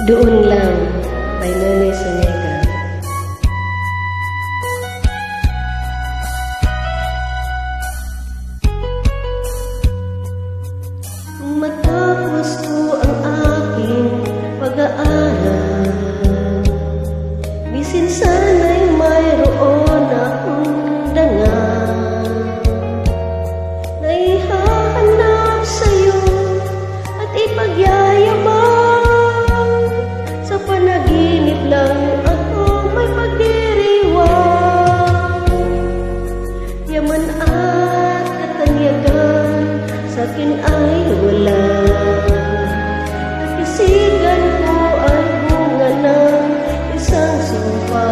Doon lang, by Nene Soñega. Kung matapos ko ang aking pag-aaral, bisin sana'y mayroon akong dangal na ihahanap sa'yo at ipagyayabang. Sa panaginip lang ako may pagdiriwang, yaman at katanyagan sa'kin ay wala. Nakisigan ko ay bunga ng isang sumpa.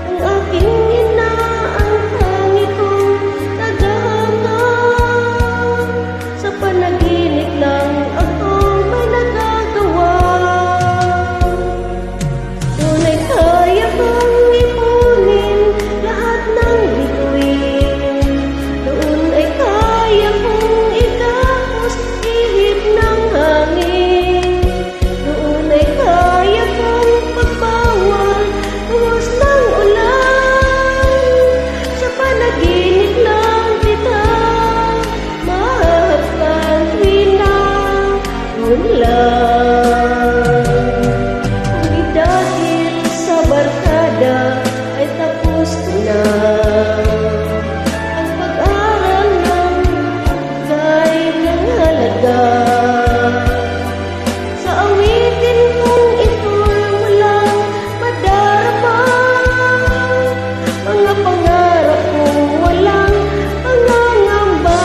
Ang aking ina ang tangi kong tagahanga. Sa panaginip lang ako may nagagawa. Doon ay kaya kong ipunin lahat ng bituin. Doon ay kaya kong ikapos ihip ng hangin. Doon ay kaya kong pagbawal buhos ng ulan. Sa panaginip lang kita mahapkan tuwina. Doon lang. Kung di dahil sa barkada ay tapos ko na ang pag-aral ng hukay ng halaga. Sa awitin kong ito'y walang madarama. Mga pangarap kong walang pangangamba.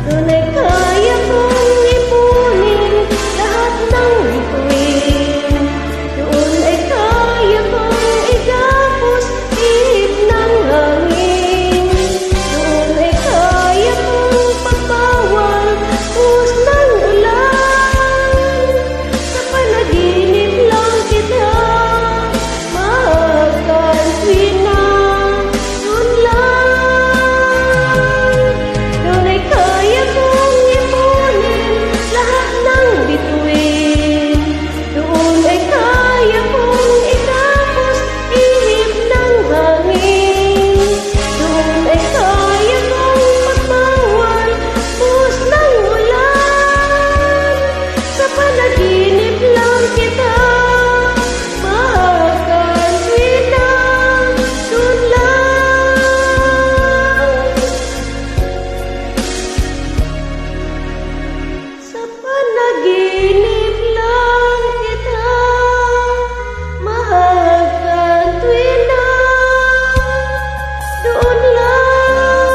Doon ay kaya kong ipunin lahat ng bituin. Doon ay kaya kong igapos ihip ng hangin. Doon ay kaya kong pagbawal buhos ng ulan. Sa panaginip lang kita mahapkan tuwina. Doon lang. Doon ay kaya kong ipunin lahat ng bituin. Doon ay kaya kong itapos ihip ng hangin. Doon ay kaya kong magbawal buhos ng ulan. Sa panaginip lang kita mahapkan tuwina. Doon lang. Sa panaginip lang kita mahapkan tuwina. Doon lang.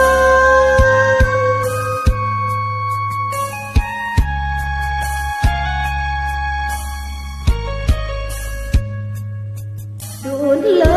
Doon lang.